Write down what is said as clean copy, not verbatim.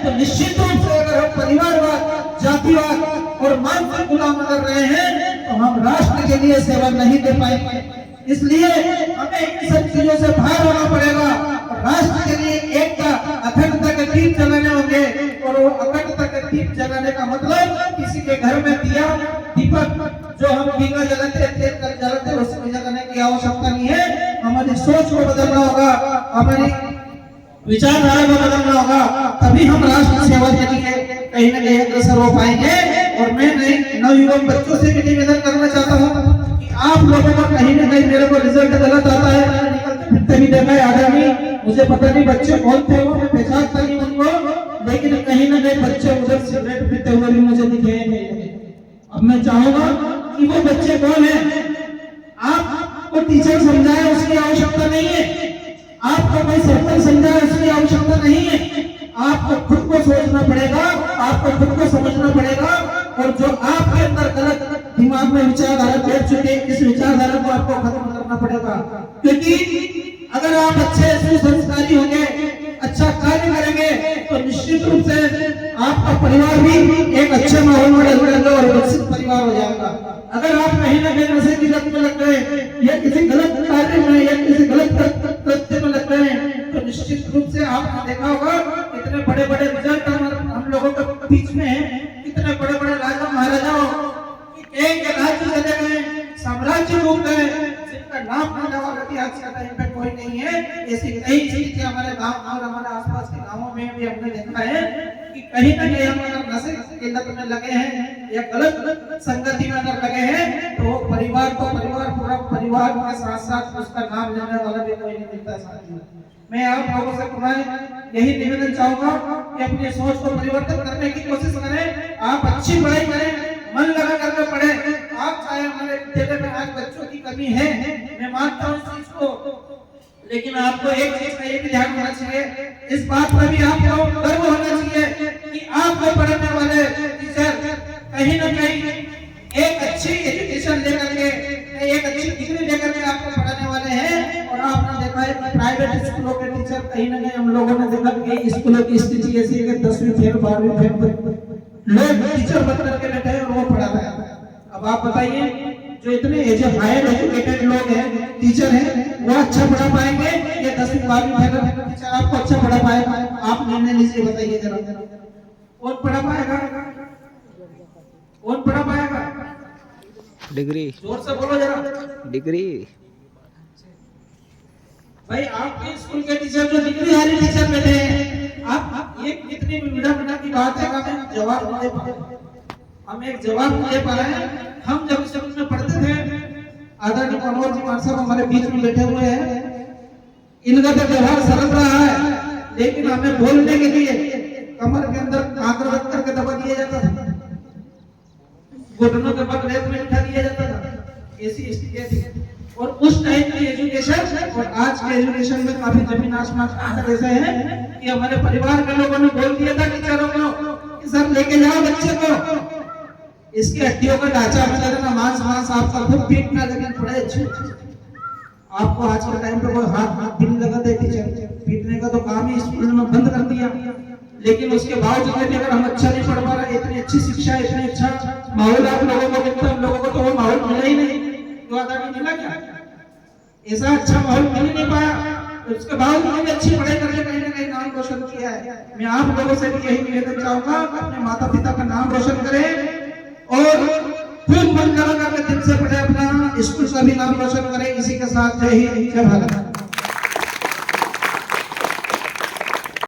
तो निश्चित रूप से अगर हम परिवारवाद, जातिवाद और मान पर गुलाम कर रहे हैं तो हम राष्ट्र के लिए सेवा नहीं दे पाएंगे। इसलिए हमें इन सब चीजों से बाहर होना पड़ेगा और राष्ट्र के लिए एकता, अखंडता के दीप जलाने होंगे। और वो अखंडता के दीप जलाने का मतलब किसी के घर में दिया, दीपक जो हम दीवा जलाते हैं, तेल जलाते हैं, उसमें जलाने की आवश्यकता नहीं है। हमारी सोच को बदलना होगा, हमारी विचारधारा को बदलना होगा, तभी हम राष्ट्र सेवा के लिए कहीं न कहीं अग्रसर हो पाएंगे। और मैं नवयुवक बच्चों से भी निवेदन करना चाहता हूँ कि आप लोगों का कहीं न कहीं मेरे को रिजल्ट गलत आता है, निकलते फिरते भी देखा है आदमी, मुझे पता नहीं बच्चे कौन थे वो, मैं पहचानता नहीं उनको, लेकिन कहीं न कहीं बच्चे उधर सिगरेट पीते हुए भी मुझे दिखे नहीं। अब मैं चाहूंगा कि वो बच्चे कौन है, आपको टीचर समझाए उसकी आवश्यकता नहीं है, आपको कोई सरपंच समझाए उसकी आवश्यकता नहीं है। आपको खुद को सोचना पड़ेगा, आपको खुद को समझना पड़ेगा। और जो आपके अंदर गलत दिमाग में विचारधारा बैठ चुकी है, इस विचारधारा को आपको खत्म करना पड़ेगा। क्योंकि अगर आप अच्छे सुसंस्कारी होंगे, अच्छा कार्य करेंगे तो निश्चित रूप से आपका परिवार भी एक अच्छे माहौल में ढलेगा और विकसित परिवार हो जाएगा। अगर आप कहीं न कहीं नशे की लत में लग गए या किसी गलत कार्य में या किसी गलत कृत्य में लग गए तो निश्चित रूप से आपने देखा होगा इतने बड़े बड़े रिजल्ट हम लोगों के बीच में है, कितने बड़े बड़े राजा महाराजाओं एक राज्य चले गए, साम्राज्य डूब गए, जिनका नाम ना लेवा गति आज के टाइम पे कोई नहीं है। ऐसी कई चीजें हमारे गांव और हमारे आसपास के गांवों में भी हमने देखा है कि कहीं ना कहीं हम अगर नशे की लत में लगे हैं या गलत संगति में अगर लगे हैं तो परिवार को पूरा परिवार के साथ साथ उसका नाम लेने वाला भी कोई नहीं मिलता साथी। मैं आप लोगों से पुनः यही निवेदन चाहूंगा कि अपनी सोच को परिवर्तन करने की कोशिश करें। आप अच्छी पढ़ाई करें, मन लगा करके पढ़े। आप चाहे हमारे विद्यालय में आज बच्चों की कमी है, मैं मानता हूँ इस चीज को, लेकिन आपको एक चीज का ये भी ध्यान रखना चाहिए, इस बात पर भी आपको गर्व होना चाहिए कि आपको पढ़ाने वाले टीचर कहीं न कहीं एक अच्छी एजुकेशन लेकर के, एक अच्छी डिग्री लेकर के आपको पढ़ाने वाले हैं। और आपने देखा है कि प्राइवेट स्कूलों के टीचर कहीं न कहीं हम लोगों ने देखा कि स्कूलों की स्थिति ऐसी है कि 10वीं फेल 12वीं फेल लोग टीचर बन करके बैठे हैं और वो पढ़ाता है। अब आप बताइए जो इतने हायर एजुकेटेड लोग हैं, टीचर हैं, वो अच्छा पढ़ा पाएंगे या 10वीं 12वीं फेल टीचर आपको अच्छा पढ़ा पाएगा? आप निर्णय लीजिए, बताइए जरा, कौन पढ़ा पाएगा? कौन पढ़ा पाएगा? डिग्री, जोर से बोलो जरा। डिग्री भाई आपके स्कूल के टीचर जो डिग्री वाले टीचर बैठे हैं, आप ये कितनी विडम्बना की बात है। हमें जवाब नहीं दे पाए, हम एक जवाब नहीं दे पा रहे हैं। हम जब स्कूल में पढ़ते थे, आदरणीय मनोहर जी मान साहब हमारे बीच में बैठे हुए हैं, इनका तो व्यवहार सरल रहा है, लेकिन हमें बोलने के लिए कमर के अंदर आंकड़ा रख करके दबा दिया जाता था, घुटनों के बल रेत में बिठा दिया जाता था। ऐसी स्थिति थी। और उस टाइम की एजुकेशन और आज के एजुकेशन में काफी जमीन आसमान का अंतर ऐसा है कि हमारे परिवार के लोगों ने बोल दिया था टीचरों को कि सर लेके जाओ बच्चे को, इसकी हड्डियों का ढांचा में लगना, मांस आपका खूब पीटना, लेकिन थोड़े अच्छे। आपको आज के टाइम पे कोई हाथ भी नहीं लगाते, टीचर पीटने का तो काम ही स्कूल में बंद कर दिया। लेकिन उसके बावजूद भी अगर हम अच्छा नहीं पढ़ पा रहे, इतनी अच्छी शिक्षा, इतनी अच्छा माहौल आप लोगों को मिलता है, हम लोगों को तो वो माहौल मिला ही नहीं। तो आदमी मिला क्या? ऐसा अच्छा माहौल मिल नहीं पाया, उसके बावजूद भी अच्छी पढ़ाई करके कहीं ना कहीं नाम रोशन किया है। मैं आप लोगों से भी यही निवेदन चाहूंगा, अपने माता पिता का नाम रोशन करें और खूब मन लगा करके दिल से पढ़े, अपना स्कूल का भी नाम रोशन करें। इसी के साथ जय हिंद, जय भारत।